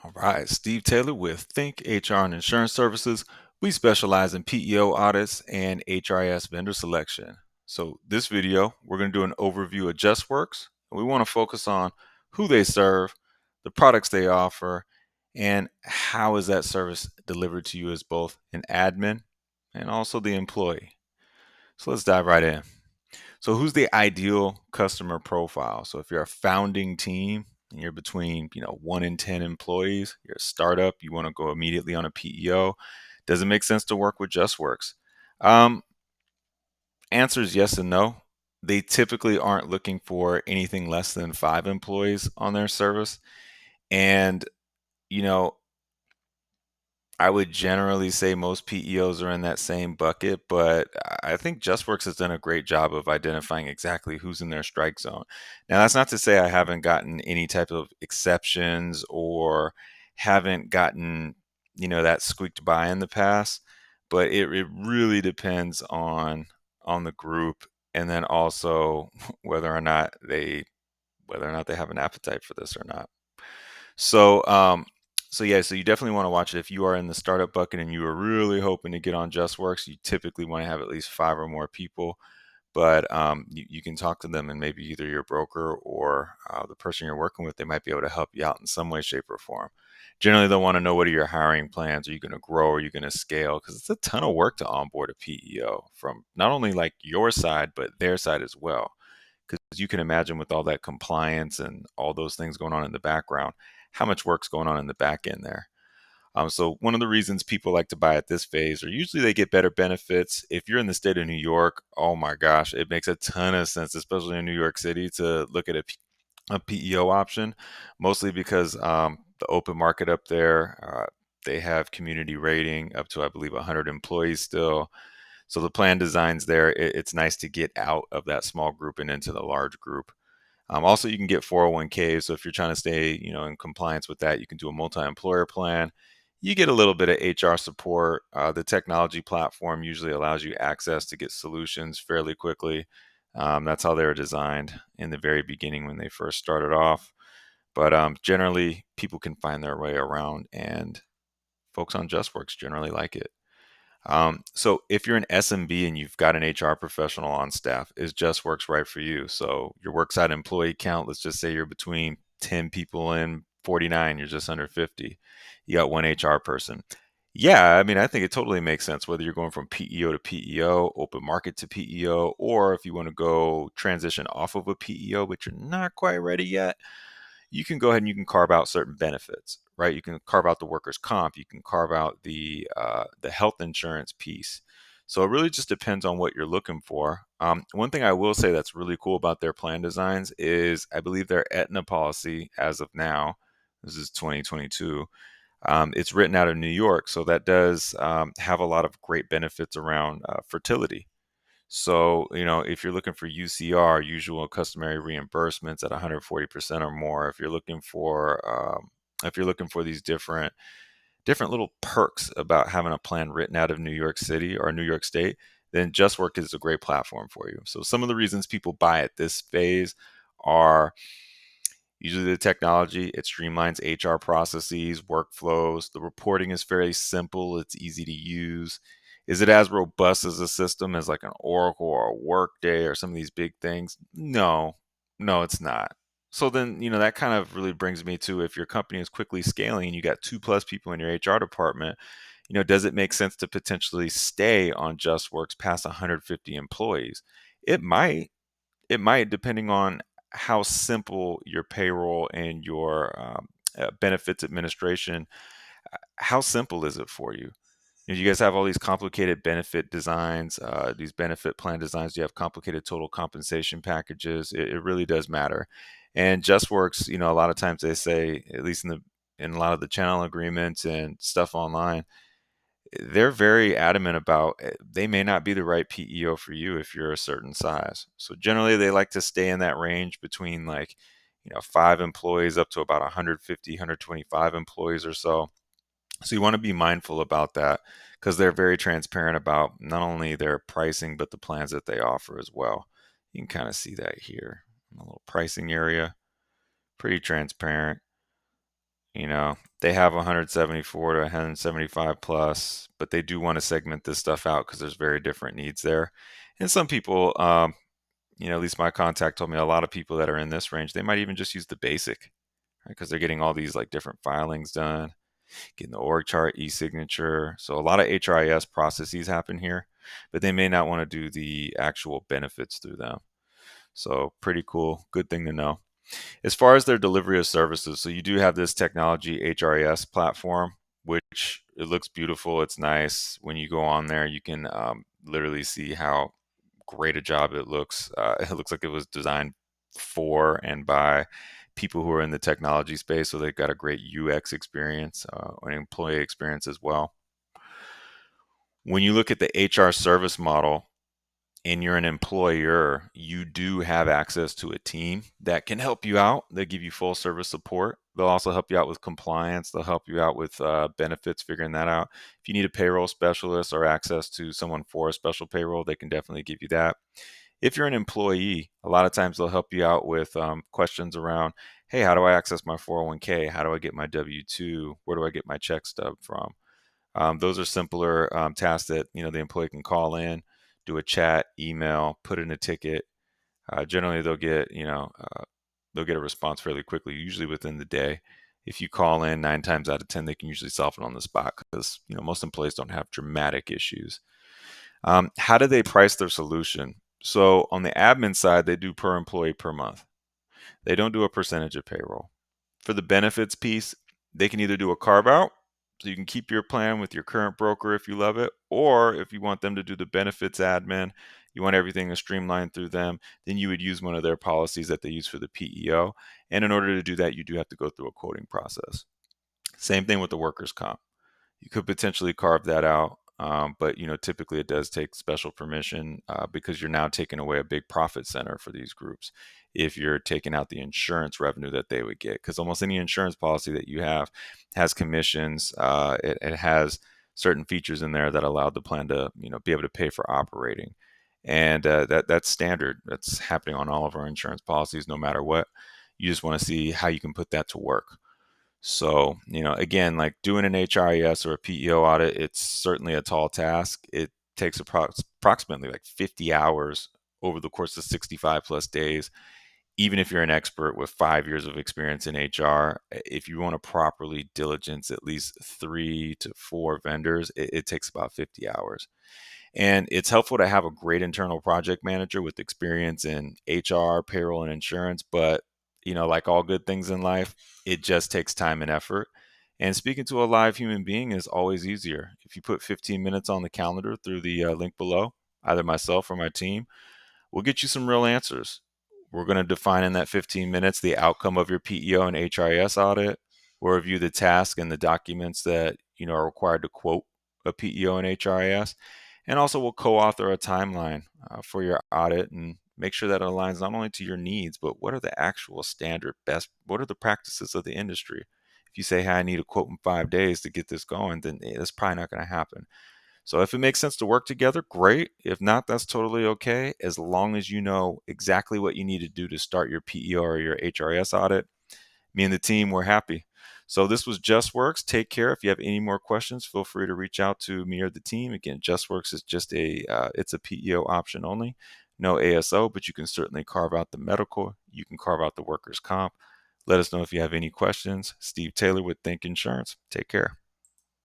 All right, Steve Taylor with Think HR and Insurance Services. We specialize in PEO audits and HRIS vendor selection. So, this video, we're going to do an overview of JustWorks. We want to focus on who they serve, the products they offer, and how is that service delivered to you as both an admin and also the employee. So, let's dive right in. So who's the ideal customer profile? So if you're a founding team and you're between, 1 and 10 employees, you're a startup, you want to go immediately on a PEO, does it make sense to work with JustWorks? Um, Answer is yes and no. They typically aren't looking for anything less than 5 employees on their service. And, you know, I would generally say most PEOs are in that same bucket, but I think JustWorks has done a great job of identifying exactly who's in their strike zone. Now, that's not to say I haven't gotten any type of exceptions or haven't gotten, that squeaked by in the past, but it really depends on the group and then also whether or not they have an appetite for this or not. So, so you definitely want to watch it. If you are in the startup bucket and you are really hoping to get on JustWorks, you typically want to have at least 5 or more people. But you can talk to them, and maybe either your broker or the person you're working with, they might be able to help you out in some way, shape, or form. Generally, they'll want to know what are your hiring plans. Are you going to grow? Are you going to scale? Because it's a ton of work to onboard a PEO from not only like your side, but their side as well. Because you can imagine with all that compliance and all those things going on in the background, how much work's going on in the back end there. So one of the reasons people like to buy at this phase are usually they get better benefits. If you're in the state of New York, oh my gosh, it makes a ton of sense, especially in New York City, to look at a PEO option, mostly because the open market up there, they have community rating up to, I believe, 100 employees still. So the plan designs there, it's nice to get out of that small group and into the large group. Also, you can get 401ks. So if you're trying to stay, in compliance with that, you can do a multi-employer plan. You get a little bit of HR support. The technology platform usually allows you access to get solutions fairly quickly. That's how they were designed in the very beginning when they first started off. But generally, people can find their way around, and folks on JustWorks generally like it. So if you're an SMB and you've got an HR professional on staff, is JustWorks right for you? So your worksite employee count, let's just say you're between 10 people and 49, you're just under 50. You got one HR person. Yeah, I mean, I think it totally makes sense whether you're going from PEO to PEO, open market to PEO, or if you want to go transition off of a PEO, but you're not quite ready yet, you can go ahead and you can carve out certain benefits, right? You can carve out the workers' comp, you can carve out the health insurance piece. So it really just depends on what you're looking for. One thing I will say that's really cool about their plan designs is I believe their Aetna policy, as of now, this is 2022. It's written out of New York, so that does have a lot of great benefits around fertility. So, if you're looking for UCR, usual customary reimbursements at 140% or more, if you're looking for these different little perks about having a plan written out of New York City or New York State, then JustWork is a great platform for you. So some of the reasons people buy at this phase are usually the technology. It streamlines HR processes, workflows. The reporting is fairly simple. It's easy to use. Is it as robust as a system as like an Oracle or a Workday or some of these big things? No, no, it's not. So then, that kind of really brings me to, if your company is quickly scaling and you got 2+ people in your HR department, does it make sense to potentially stay on JustWorks past 150 employees? It might. It might, depending on how simple your payroll and your benefits administration, how simple is it for you? You guys have all these complicated benefit designs, these benefit plan designs. You have complicated total compensation packages. It really does matter. And JustWorks, a lot of times they say, at least in a lot of the channel agreements and stuff online, they're very adamant about they may not be the right PEO for you if you're a certain size. So generally they like to stay in that range between, like, 5 employees up to about 150, 125 employees or so. So you want to be mindful about that, because they're very transparent about not only their pricing, but the plans that they offer as well. You can kind of see that here in the little pricing area. Pretty transparent. They have 174 to 175 plus, but they do want to segment this stuff out because there's very different needs there. And some people, at least my contact told me a lot of people that are in this range, they might even just use the basic, right? Because they're getting all these like different filings done, getting the org chart, e-signature. So a lot of HRIS processes happen here, but they may not want to do the actual benefits through them. So pretty cool. Good thing to know. As far as their delivery of services, so you do have this technology HRIS platform, which it looks beautiful. It's nice. When you go on there, you can literally see how great a job it looks. It looks like it was designed for and by people who are in the technology space, so they've got a great UX experience, an employee experience as well. When you look at the HR service model, and you're an employer, you do have access to a team that can help you out. They give you full service support. They'll also help you out with compliance. They'll help you out with benefits, figuring that out. If you need a payroll specialist or access to someone for a special payroll, they can definitely give you that. If you're an employee, a lot of times they'll help you out with questions around, hey, how do I access my 401k? How do I get my W-2? Where do I get my check stub from? Those are simpler tasks that the employee can call in, do a chat, email, put in a ticket. Generally, they'll get a response fairly quickly, usually within the day. If you call in, 9 times out of 10, they can usually solve it on the spot because most employees don't have dramatic issues. How do they price their solution? So on the admin side, they do per employee per month. They don't do a percentage of payroll. For the benefits piece, they can either do a carve out, so you can keep your plan with your current broker if you love it, or if you want them to do the benefits admin, you want everything to streamline through them, then you would use one of their policies that they use for the PEO. And in order to do that, you do have to go through a quoting process. Same thing with the workers' comp. You could potentially carve that out, but typically it does take special permission because you're now taking away a big profit center for these groups if you're taking out the insurance revenue that they would get, because almost any insurance policy that you have has commissions. It has certain features in there that allow the plan to be able to pay for operating, and that's standard. That's happening on all of our insurance policies, no matter what. You just want to see how you can put that to work. So, again, like doing an HRIS or a PEO audit, it's certainly a tall task. It takes approximately like 50 hours over the course of 65 plus days. Even if you're an expert with 5 years of experience in HR, if you want to properly diligence at least 3 to 4 vendors, it takes about 50 hours. And it's helpful to have a great internal project manager with experience in HR, payroll, and insurance. But, like all good things in life, it just takes time and effort. And speaking to a live human being is always easier. If you put 15 minutes on the calendar through the link below, either myself or my team, we'll get you some real answers. We're going to define in that 15 minutes the outcome of your PEO and HRIS audit. We'll review the task and the documents that are required to quote a PEO and HRIS. And also we'll co-author a timeline for your audit and make sure that it aligns not only to your needs, but what are the actual standard best, what are the practices of the industry? If you say, hey, I need a quote in 5 days to get this going, then that's probably not going to happen. So if it makes sense to work together, great. If not, that's totally okay. As long as you know exactly what you need to do to start your PEO or your HRS audit, me and the team, we're happy. So this was JustWorks. Take care. If you have any more questions, feel free to reach out to me or the team. Again, JustWorks is just it's a PEO option only, no ASO, but you can certainly carve out the medical. You can carve out the workers' comp. Let us know if you have any questions. Steve Taylor with Think Insurance. Take care.